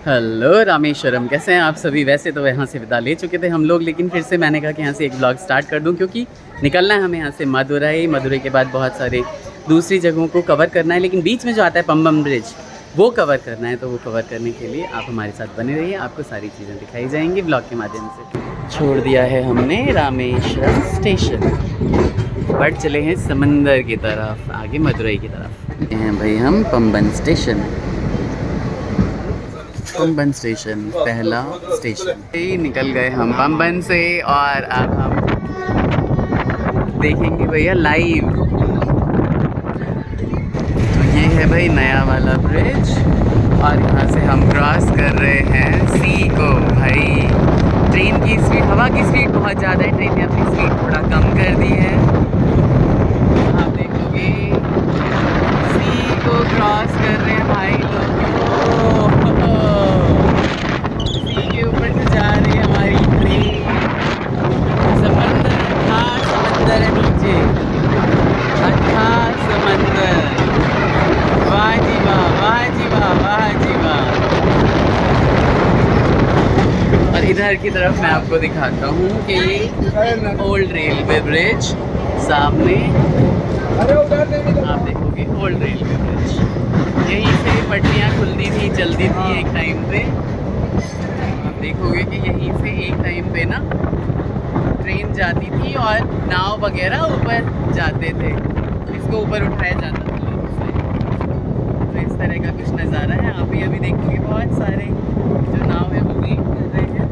Hello Rameswaram, कैसे हैं आप सभी। वैसे तो यहाँ से विदा ले चुके थे हम लोग, लेकिन फिर से मैंने कहा कि यहाँ से एक ब्लॉग स्टार्ट कर दूँ, क्योंकि निकलना है हमें यहाँ से मदुरई के बाद बहुत सारे दूसरी जगहों को कवर करना है, लेकिन बीच में जो आता है पंबन ब्रिज वो कवर करना है। तो वो कवर करने के लिए आप हमारे साथ बने रहिए, आपको सारी चीज़ें दिखाई जाएंगी ब्लॉग के माध्यम से। छोड़ दिया है हमने रामेश्वरम स्टेशन, बढ़ चले हैं समंदर की तरफ, आगे मदुरई की तरफ हैं भाई हम। पंबन स्टेशन पहला स्टेशन ही निकल गए हम पंबन से, और अब हम देखेंगे भैया लाइव। तो ये है भाई नया वाला ब्रिज, और यहाँ से हम क्रॉस कर रहे हैं सी को। भाई ट्रेन की स्पीड, हवा की स्पीड बहुत ज़्यादा है, ट्रेन ने अपनी स्पीड थोड़ा कम कर दी है। आप देखोगे सी को क्रॉस कर रहे हैं भाई लोग। सी के ऊपर से जा रही है हमारी ट्रेन। समंदर, समंदर है नीचे, अच्छा समंदर। वाह जी वाह, वाह जी वाह, वाह जी वाह। और इधर की तरफ मैं आपको दिखाता हूँ कि ये ओल्ड रेलवे ब्रिज सामने आप देखोगे। ओल्ड रेलवे ब्रिज, यहीं से पटरियाँ खुलती थी, चलती थी एक टाइम पे। आप देखोगे कि यहीं से एक टाइम पे ना ट्रेन जाती थी और नाव वगैरह ऊपर जाते थे, इसको ऊपर उठाया जाता था लोगों से। तो इस तरह का कुछ नज़ारा है। आप भी अभी देखोगे बहुत सारे जो नाव है वो वेट कर रहे हैं।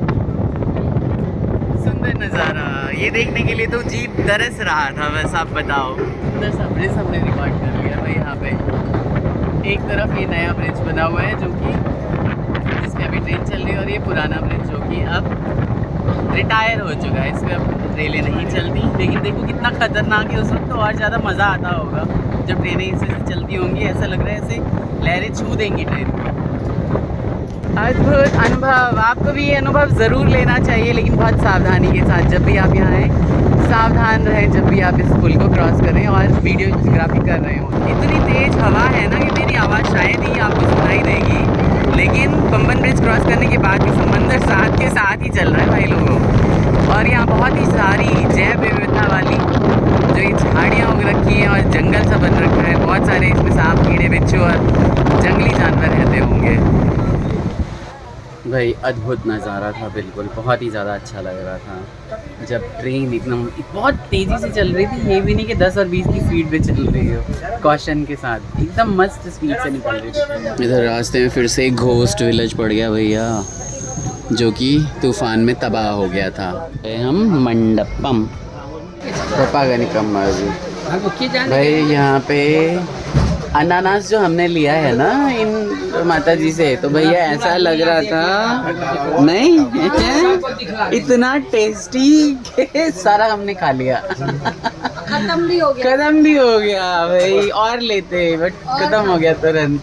सुंदर नज़ारा, ये देखने के लिए तो जीप तरस रहा था। बस आप बताओ, सुंदर सा ब्रिज हमने रिकॉर्ड कर लिया भाई। यहाँ पे एक तरफ ये नया ब्रिज बना हुआ है जो कि जिसमें अभी ट्रेन चल रही है, और ये पुराना ब्रिज जो कि अब रिटायर हो चुका है, इस पर अब रेलें नहीं चलती। लेकिन देखो कितना खतरनाक है, उस वक्त तो और ज़्यादा मज़ा आता होगा जब ट्रेनें इससे चलती होंगी। ऐसा लग रहा है ऐसे लहरें छू देंगी ट्रेन को। अद्भुत अनुभव, आपको भी ये अनुभव ज़रूर लेना चाहिए, लेकिन बहुत सावधानी के साथ। जब भी आप यहाँ आएँ सावधान रहें, जब भी आप इस पुल को क्रॉस करें और वीडियोग्राफी कर रहे हो। इतनी तेज़ हवा है ना कि मेरी आवाज़ शायद ही आपको सुनाई देगी, लेकिन पंबन ब्रिज क्रॉस करने के बाद भी समंदर साथ के साथ ही चल रहा है भाई लोगों। और यहाँ बहुत ही सारी जैव विविधता वाली जो ये झाड़ियाँ उग रखी हैं और जंगल सा बन रखा है। बहुत सारे इसमें सांप, कीड़े, बिच्छू और जंगली जानवर रहते होंगे। भाई अद्भुत नज़ारा था, बिल्कुल बहुत ही ज़्यादा अच्छा लग रहा था जब ट्रेन एकदम बहुत तेज़ी से चल रही थी। ये भी नहीं कि 10 और 20 की स्पीड पे चल रही हो, कॉशन के साथ एकदम मस्त स्पीड से निकल रही थी। इधर रास्ते में फिर से एक घोस्ट विलेज पड़ गया भैया, जो कि तूफान में तबाह हो गया था। हम मंडपम पापा का निकम्मा भाई। यहाँ पे अनानास जो हमने लिया है ना इन माता जी से, तो भैया ऐसा लग रहा था नहीं इतना टेस्टी कि सारा हमने खा लिया। खत्म भी हो गया भाई, और लेते बट खत्म हो गया तुरंत।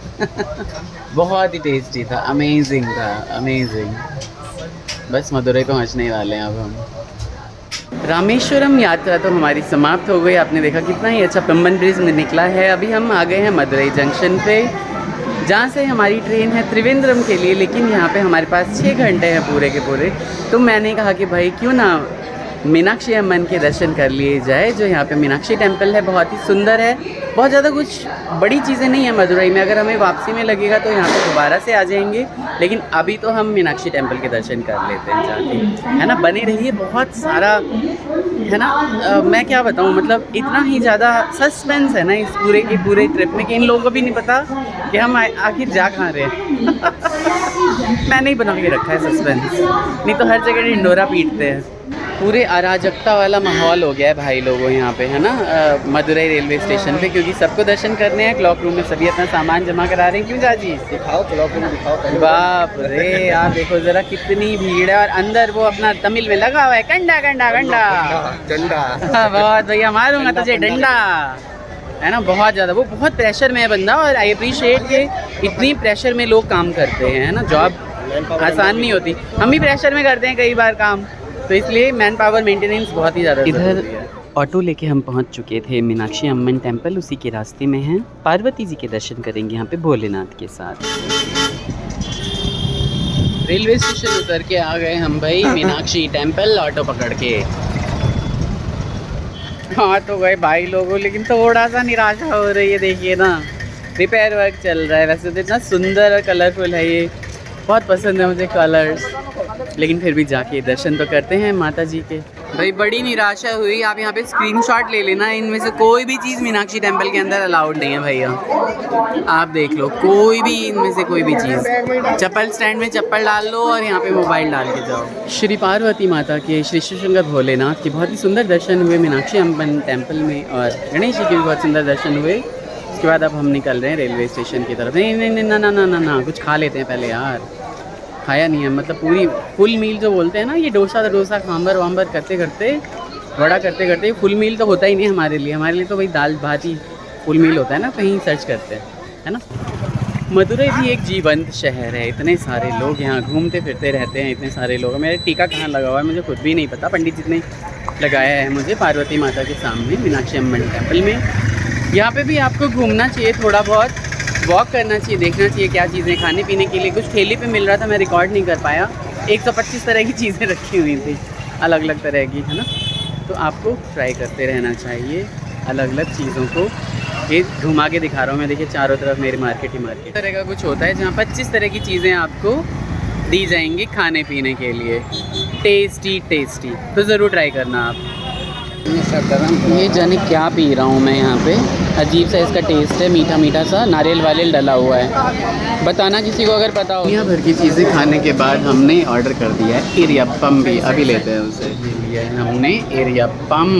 बहुत ही टेस्टी था, अमेजिंग था, अमेजिंग। बस मदुरई पहुंचने वाले हैं अब हम। रामेश्वरम यात्रा तो हमारी समाप्त हो गई। आपने देखा कितना ही अच्छा पंबन ब्रिज में निकला है। अभी हम आ गए हैं मदुरई जंक्शन पे, जहाँ से हमारी ट्रेन है त्रिवेंद्रम के लिए। लेकिन यहाँ पे हमारे पास 6 घंटे हैं पूरे के पूरे। तो मैंने कहा कि भाई क्यों ना मीनाक्षी अम्मन के दर्शन कर लिए जाए। जो यहाँ पे मीनाक्षी टेम्पल है, बहुत ही सुंदर है। बहुत ज़्यादा कुछ बड़ी चीज़ें नहीं है मदुरई में। अगर हमें वापसी में लगेगा तो यहाँ पे दोबारा से आ जाएंगे, लेकिन अभी तो हम मीनाक्षी टेम्पल के दर्शन कर लेते हैं जाके, है ना। बने रहिए, बहुत सारा है ना। मैं क्या बताऊँ, मतलब इतना ही ज़्यादा सस्पेंस है ना इस पूरे की पूरे ट्रिप में कि इन लोगों को भी नहीं पता कि हम आखिर जा कहाँ रहे हैं। मैंने ही बना के रखा है सस्पेंस, नहीं तो हर जगह ढिंडोरा पीटते हैं। पूरे अराजकता वाला माहौल हो गया है भाई लोगों यहाँ पे, है ना, मदुरई रेलवे स्टेशन पे, क्योंकि सबको दर्शन करने हैं। क्लॉक रूम में सभी अपना सामान जमा करा रहे हैं। क्यों जाजी, दिखाओ क्लॉक रूम दिखाओ। बाप रे, आप देखो ज़रा कितनी भीड़ है, और अंदर वो अपना तमिल में लगा हुआ है कंडा कंडा कंडा डंडा। बहुत भैया मारूंगा तुझे डंडा, है ना। बहुत ज़्यादा वो बहुत प्रेशर में है बंदा, और आई अप्रिशिएट के इतनी प्रेशर में लोग काम करते हैं, है ना। जॉब आसान नहीं होती, हम भी प्रेशर में करते हैं कई बार काम, तो इसलिए मैन पावर मेंटेनेंस बहुत ही ज़्यादा। इधर ऑटो लेके हम पहुंच चुके थे मीनाक्षी अम्मन टेम्पल, उसी के रास्ते में हैं। पार्वती जी के दर्शन करेंगे यहाँ पे भोलेनाथ के साथ। रेलवे स्टेशन उतर के आ गए हम भाई मीनाक्षी टेम्पल ऑटो पकड़ के। हाँ तो गए भाई लोगों, लेकिन थोड़ा सा निराशा हो रही है, देखिए ना रिपेयर वर्क चल रहा है। वैसे तो इतना सुंदर और कलरफुल है ये, बहुत पसंद है मुझे कलर्स, लेकिन फिर भी जाके दर्शन तो करते हैं माता जी के। भाई बड़ी निराशा हुई। आप यहाँ पे स्क्रीनशॉट ले लेना, इनमें से कोई भी चीज़ मीनाक्षी टेम्पल के अंदर अलाउड नहीं है भैया। आप देख लो, कोई भी इनमें से कोई भी चीज़। चप्पल स्टैंड में चप्पल डाल लो और यहाँ पे मोबाइल डाल के जाओ। श्री पार्वती माता के, श्री शिवशंकर भोलेनाथ के बहुत ही सुंदर दर्शन हुए मीनाक्षी अम्बन टेम्पल में, और गणेश जी के भी बहुत सुंदर दर्शन हुए। उसके बाद अब हम निकल रहे हैं रेलवे स्टेशन की तरफ। नहीं नहीं नहीं, ना ना ना ना ना, कुछ खा लेते हैं पहले यार। खाया नहीं है, मतलब पूरी फुल मील जो बोलते हैं ना, ये डोसा सांभर वाम्बर करते करते, वड़ा करते करते फुल मील तो होता ही नहीं हमारे लिए। हमारे लिए तो भाई दाल भात ही फुल मील होता है ना, कहीं सर्च करते हैं, है ना। मदुरई भी एक जीवंत शहर है, इतने सारे लोग यहाँ घूमते फिरते रहते हैं, इतने सारे लोग। मेरा टीका कहाँ लगा हुआ है मुझे खुद भी नहीं पता, पंडित जी ने लगाया है मुझे पार्वती माता के सामने मीनाक्षी अम्बन टेम्पल में। यहाँ पे भी आपको घूमना चाहिए, थोड़ा बहुत वॉक करना चाहिए, देखना चाहिए क्या चीज़ें खाने पीने के लिए। कुछ ठेले पे मिल रहा था, मैं रिकॉर्ड नहीं कर पाया। 125 तरह की चीज़ें रखी हुई थी, अलग अलग तरह की, है ना। तो आपको ट्राई करते रहना चाहिए अलग अलग चीज़ों को। ये घुमा के दिखा रहा हूँ मैं, देखिए चारों तरफ मेरी मार्केट ही मार्केट। तरह का कुछ होता है जहाँ 25 तरह की चीज़ें आपको दी जाएंगी खाने पीने के लिए, टेस्टी टेस्टी। तो ज़रूर ट्राई करना आप। ये जाने क्या पी रहा हूँ मैं यहाँ पे, अजीब सा इसका टेस्ट है, मीठा मीठा सा, नारियल वारियल डला हुआ है। बताना किसी को अगर पता हो। दुनिया भर की चीज़ें खाने के बाद हमने ऑर्डर कर दिया है एरियाप्पम भी, अभी लेते हैं उसे। लिया है हमने एरियाप्पम।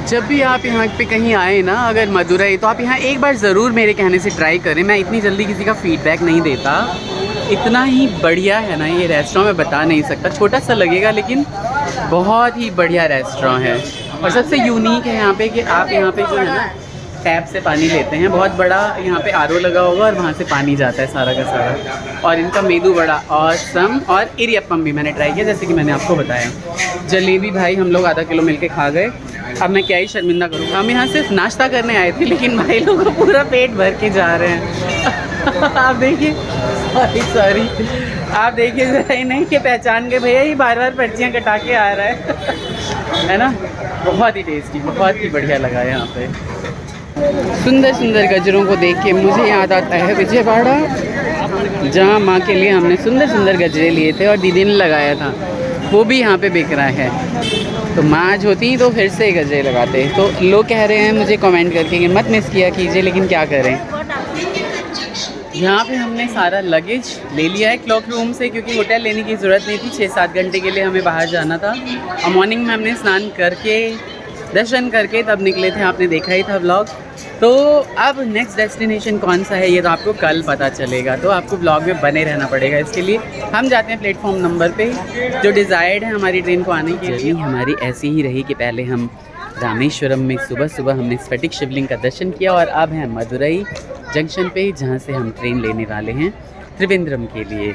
जब भी आप यहाँ पे कहीं आए ना, अगर मदुरई, तो आप यहाँ एक बार ज़रूर मेरे कहने से ट्राई करें। मैं इतनी जल्दी किसी का फीडबैक नहीं देता, इतना ही बढ़िया है ना ये रेस्टोरेंट, मैं बता नहीं सकता। छोटा सा लगेगा लेकिन बहुत ही बढ़िया रेस्टोरेंट है। और सबसे यूनिक है यहाँ पे कि आप यहाँ पे जो है ना टैप से पानी लेते हैं। बहुत बड़ा यहाँ पे आरओ लगा होगा और वहाँ से पानी जाता है सारा का सारा। और इनका मेदू बड़ा ऑसम, और एरियाप्पम भी मैंने ट्राई किया, जैसे कि मैंने आपको बताया। जलेबी भाई हम लोग आधा किलो मिलके खा गए। अब मैं क्या ही शर्मिंदा करूँ, हम यहाँ सिर्फ नाश्ता करने आए थे, लेकिन भाई लोग पूरा पेट भर के जा रहे हैं। आप देखिए, सॉरी आप देखिए जरा, ही नहीं कि पहचान के भैया ये बार बार पर्चियाँ कटा के आ रहा है ना। बहुत ही टेस्टी, बहुत ही बढ़िया लगा यहाँ पे। सुंदर सुंदर गजरों को देख के मुझे याद आता है विजयवाड़ा, जहाँ माँ के लिए हमने सुंदर सुंदर गजरे लिए थे और दीदी ने लगाया था, वो भी यहाँ पे बिक रहा है। तो माँ आज होती तो फिर से गजरे लगाते। तो लोग कह रहे हैं मुझे कमेंट करके कि मत मिस किया कीजिए, लेकिन क्या करें। यहाँ पे हमने सारा लगेज ले लिया है क्लॉक रूम से, क्योंकि होटल लेने की ज़रूरत नहीं थी। 6-7 घंटे के लिए हमें बाहर जाना था, और मॉर्निंग में हमने स्नान करके दर्शन करके तब निकले थे, आपने देखा ही था व्लॉग। तो अब नेक्स्ट डेस्टिनेशन कौन सा है ये तो आपको कल पता चलेगा, तो आपको व्लॉग में बने रहना पड़ेगा। इसके लिए हम जाते हैं प्लेटफॉर्म नंबर पे, जो डिज़ायर्ड है हमारी ट्रेन को आने की। जर्नी हमारी ऐसी ही रही कि पहले हम रामेश्वरम में सुबह सुबह हमने स्फटिक शिवलिंग का दर्शन किया, और अब हैं मदुरई जंक्शन पे, जहाँ से हम ट्रेन लेने वाले हैं त्रिवेंद्रम के लिए।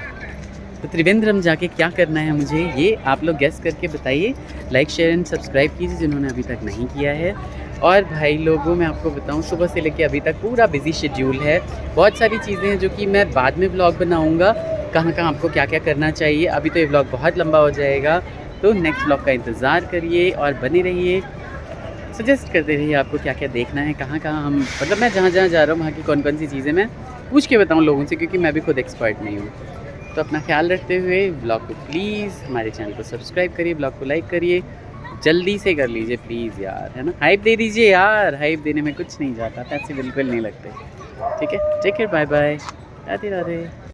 तो त्रिवेंद्रम जाके क्या करना है मुझे, ये आप लोग गेस करके बताइए। लाइक शेयर एंड सब्सक्राइब कीजिए जिन्होंने अभी तक नहीं किया है। और भाई लोगों, मैं आपको बताऊं, सुबह से लेके अभी तक पूरा बिजी शेड्यूल है। बहुत सारी चीज़ें हैं जो कि मैं बाद में व्लॉग बनाऊंगा, कहाँ कहाँ आपको क्या क्या करना चाहिए। अभी तो ये व्लॉग बहुत लंबा हो जाएगा, तो नेक्स्ट व्लॉग का इंतज़ार करिए और बने रहिए। सजेस्ट करते रहिए आपको क्या क्या देखना है, कहाँ कहाँ हम, मतलब मैं जहाँ जहाँ जा रहा हूँ वहाँ की कौन कौन सी चीज़ें मैं पूछ के बताऊँ लोगों से, क्योंकि मैं भी खुद एक्सपर्ट नहीं हूँ। तो अपना ख्याल रखते हुए व्लॉग को प्लीज़ हमारे चैनल को सब्सक्राइब करिए, व्लॉग को लाइक करिए, जल्दी से कर लीजिए प्लीज़ यार, है ना। हाइप दे दीजिए यार, हाइप देने में कुछ नहीं जाता, पैसे बिल्कुल नहीं लगते। ठीक है, take care, bye bye, Radhe Radhe.